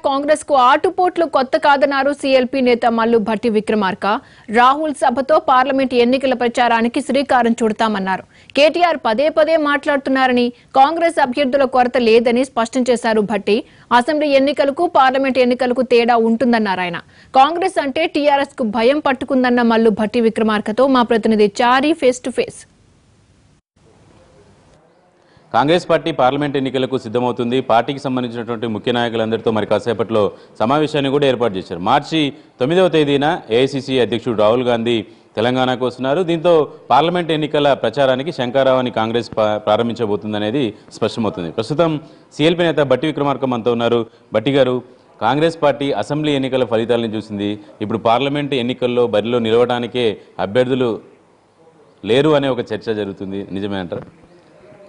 కాంగ్రెస్ కు ఆటుపోట్లు కొత్త కాదన్నారు సీఎల్పీ నేత మల్లు భట్టి విక్రమార్క. రాహుల్ సభతో పార్లమెంట్ ఎన్నికల ప్రచారానికి శ్రీకారం చుడతామన్నారు. కేటీఆర్ పదే పదే మాట్లాడుతున్నారని, కాంగ్రెస్ అభ్యర్థుల కొరత లేదని స్పష్టం చేశారు భట్టి. అసెంబ్లీ ఎన్నికలకు పార్లమెంట్ ఎన్నికలకు తేడా ఉంటుందన్నారు ఆయన. కాంగ్రెస్ అంటే టీఆర్ఎస్ కు భయం పట్టుకుందన్న మల్లు భట్టి విక్రమార్కతో మా ప్రతినిధి Chari face to face. Congress party parliament ఎన్నికలకు సిద్ధమవుతుంది. పార్టీకి సంబంధించినటువంటి ముఖ్య నాయకులందరితో మరి కాసేపట్లో సమావేశాన్ని కూడా ఏర్పాటు చేశారు. మార్చి 9వ తేదీన ఏఐసీసీ అధ్యక్షుడు రాహుల్ గాంధీ తెలంగాణకు వస్తున్నారు. దీంతో పార్లమెంట్ ఎన్నికల ప్రచారానికి శంఖారావాన్ని కాంగ్రెస్ ప్రారంభించబోతుందనేది స్పష్టమవుతుంది. ప్రస్తుతం సీఎల్పీ నేత భట్టి విక్రమార్క మనతో ఉన్నారు. భట్టి గారు, కాంగ్రెస్ పార్టీ అసెంబ్లీ ఎన్నికల ఫలితాలను చూసింది. ఇప్పుడు పార్లమెంట్ ఎన్నికల్లో బరిలో నిలవడానికే అభ్యర్థులు లేరు అనే ఒక చర్చ జరుగుతుంది. నిజమేనంటారా?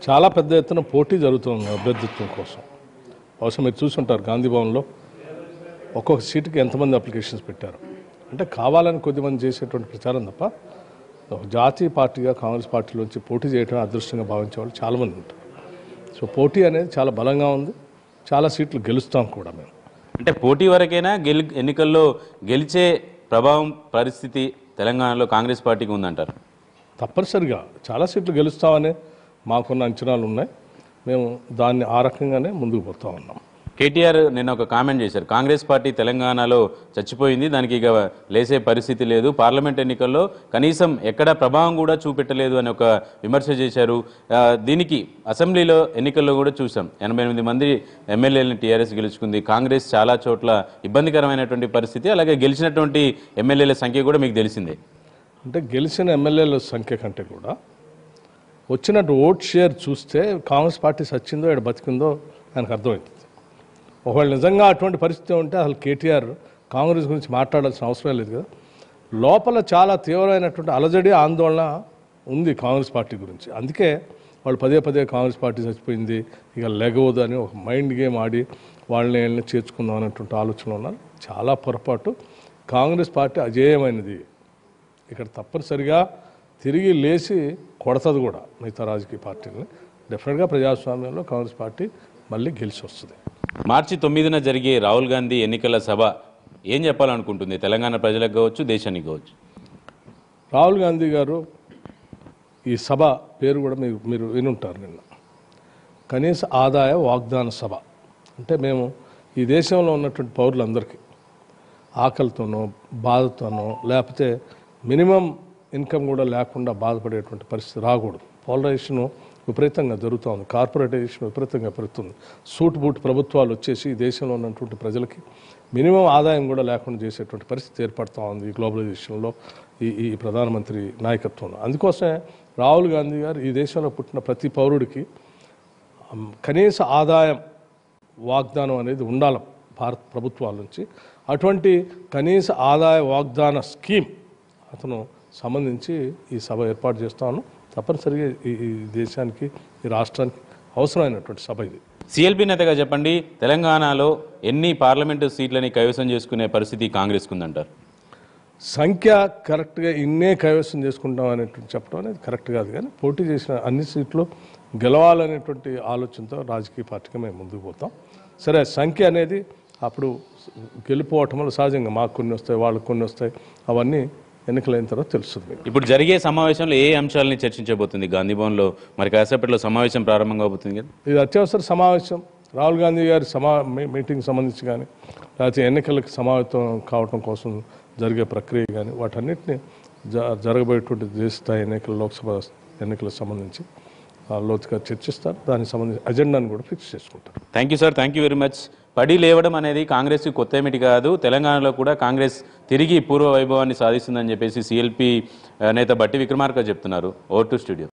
చాలా పెద్ద ఎత్తున పోటీ జరుగుతుంది అభ్యర్థిత్వం కోసం. బహుశా మీరు చూసుంటారు, గాంధీ భవన్లో ఒక్కొక్క సీటుకి ఎంతమంది అప్లికేషన్స్ పెట్టారు. అంటే కావాలని కొద్దిమంది చేసేటువంటి ప్రచారం తప్ప ఒక జాతీయ పార్టీగా కాంగ్రెస్ పార్టీలోంచి పోటీ చేయడం అదృష్టంగా భావించే వాళ్ళు చాలామంది ఉంటారు. సో పోటీ అనేది చాలా బలంగా ఉంది. చాలా సీట్లు గెలుస్తాం కూడా మేము. అంటే పోటీ వరకైనా ఎన్నికల్లో గెలిచే ప్రభావం పరిస్థితి తెలంగాణలో కాంగ్రెస్ పార్టీకి ఉందంటారు? తప్పనిసరిగా చాలా సీట్లు గెలుస్తామనే మాకున్న అంచనాలు ఉన్నాయి. మేము దాన్ని ఆ రకంగానే ముందుకు పోతా ఉన్నాం. కేటీఆర్ నిన్న ఒక కామెంట్ చేశారు. కాంగ్రెస్ పార్టీ తెలంగాణలో చచ్చిపోయింది, దానికి ఇక లేసే పరిస్థితి లేదు, పార్లమెంట్ ఎన్నికల్లో కనీసం ఎక్కడ ప్రభావం కూడా చూపెట్టలేదు అని ఒక విమర్శ చేశారు. దీనికి అసెంబ్లీలో ఎన్నికల్లో కూడా చూసాం, 88 మంది ఎమ్మెల్యేలను టీఆర్ఎస్ గెలుచుకుంది. కాంగ్రెస్ చాలా చోట్ల ఇబ్బందికరమైనటువంటి పరిస్థితి. అలాగే గెలిచినటువంటి ఎమ్మెల్యేల సంఖ్య కూడా మీకు తెలిసిందే. అంటే గెలిచిన ఎమ్మెల్యేల సంఖ్య కంటే కూడా వచ్చినట్టు ఓట్ షేర్ చూస్తే కాంగ్రెస్ పార్టీ సచ్చిందో ఇక్కడ బతికిందో ఆయనకు అర్థమవుతుంది. ఒకవేళ నిజంగా అటువంటి పరిస్థితి ఉంటే అసలు కేటీఆర్ కాంగ్రెస్ గురించి మాట్లాడాల్సిన అవసరం లేదు కదా. లోపల చాలా తీవ్రమైనటువంటి అలజడి, ఆందోళన ఉంది కాంగ్రెస్ పార్టీ గురించి. అందుకే వాళ్ళు పదే పదే కాంగ్రెస్ పార్టీ చచ్చిపోయింది, ఇక లెగవదు అని ఒక మైండ్ గేమ్ ఆడి వాళ్ళని చేర్చుకుందాం అనేటువంటి ఆలోచన ఉన్నారు. చాలా పొరపాటు. కాంగ్రెస్ పార్టీ అజేయమైనది. ఇక్కడ తప్పనిసరిగా తిరిగి లేచి కొడతది కూడా మిగతా రాజకీయ పార్టీలని. డెఫినెట్గా ప్రజాస్వామ్యంలో కాంగ్రెస్ పార్టీ మళ్ళీ గెలిచి వస్తుంది. మార్చి 9న జరిగే రాహుల్ గాంధీ ఎన్నికల సభ ఏం చెప్పాలనుకుంటుంది తెలంగాణ ప్రజలకు కావచ్చు, దేశానికి కావచ్చు? రాహుల్ గాంధీ గారు ఈ సభ పేరు కూడా మీరు వినుంటారు. నిన్న కనీస ఆదాయ వాగ్దాన సభ. అంటే మేము ఈ దేశంలో ఉన్నటువంటి పౌరులందరికీ ఆకలితోనో బాధతోనో లేకపోతే మినిమం ఇన్కమ్ కూడా లేకుండా బాధపడేటువంటి పరిస్థితి రాకూడదు. పోలరైజేషన్ విపరీతంగా జరుగుతూ ఉంది. కార్పొరేటైజేషన్ విపరీతంగా పెరుగుతుంది. సూట్ బూట్ ప్రభుత్వాలు వచ్చేసి ఈ దేశంలో ఉన్నటువంటి ప్రజలకి మినిమం ఆదాయం కూడా లేకుండా చేసేటువంటి పరిస్థితి ఏర్పడుతూ ఉంది ఈ గ్లోబలైజేషన్లో, ఈ ప్రధానమంత్రి నాయకత్వంలో. అందుకోసమే రాహుల్ గాంధీ గారు ఈ దేశంలో పుట్టిన ప్రతి పౌరుడికి కనీస ఆదాయం వాగ్దానం అనేది ఉండాలి భారత ప్రభుత్వాల నుంచి. అటువంటి కనీస ఆదాయ వాగ్దాన స్కీమ్ అతను సంబంధించి ఈ సభ ఏర్పాటు చేస్తాను. తప్పనిసరిగా ఈ దేశానికి, ఈ రాష్ట్రానికి అవసరమైనటువంటి సభ ఇది. సీఎల్పీ నేతగా చెప్పండి, తెలంగాణలో ఎన్ని పార్లమెంటు సీట్లని కైవసం చేసుకునే పరిస్థితి కాంగ్రెస్కు ఉందంటారు? సంఖ్య కరెక్ట్గా ఇన్నే కైవసం చేసుకుంటాం అనేటువంటి చెప్పడం అనేది కరెక్ట్ కాదు. కానీ పోటీ చేసిన అన్ని సీట్లు గెలవాలనేటువంటి ఆలోచనతో రాజకీయ పార్టీగా మేము ముందుకు పోతాం. సరే, సంఖ్య అనేది అప్పుడు గెలుపోవటం వల్ల సహజంగా మాకు కొన్ని వస్తాయి, వాళ్ళకు కొన్ని వస్తాయి. అవన్నీ ఎన్నికలైన తర్వాత తెలుస్తుంది. ఇప్పుడు జరిగే సమావేశంలో ఏ అంశాలని చర్చించబోతుంది గాంధీ భవన్లో? మరి కాసేపట్లో సమావేశం ప్రారంభం కాబోతుంది కదా. ఇది అత్యవసర సమావేశం. రాహుల్ గాంధీ గారి మీటింగ్ సంబంధించి కానీ లేకపోతే ఎన్నికలకు సమావేశం కావటం కోసం జరిగే ప్రక్రియ కానీ వాటన్నిటిని జరగబోయేటువంటి దేశ స్థాయి ఎన్నికల, లోక్సభ ఎన్నికలకు సంబంధించి లోతుగా చర్చిస్తారు. దానికి సంబంధించి అజెండాను కూడా ఫిక్స్ చేసుకుంటారు. Thank you sir, thank you very much. పడి లేవడం అనేది కాంగ్రెస్కి కొత్త ఏమిటి కాదు. తెలంగాణలో కూడా కాంగ్రెస్ తిరిగి పూర్వ వైభవాన్ని సాధిస్తుందని చెప్పేసి సీఎల్పీ నేత భట్టి విక్రమార్క చెప్తున్నారు. Over to studio.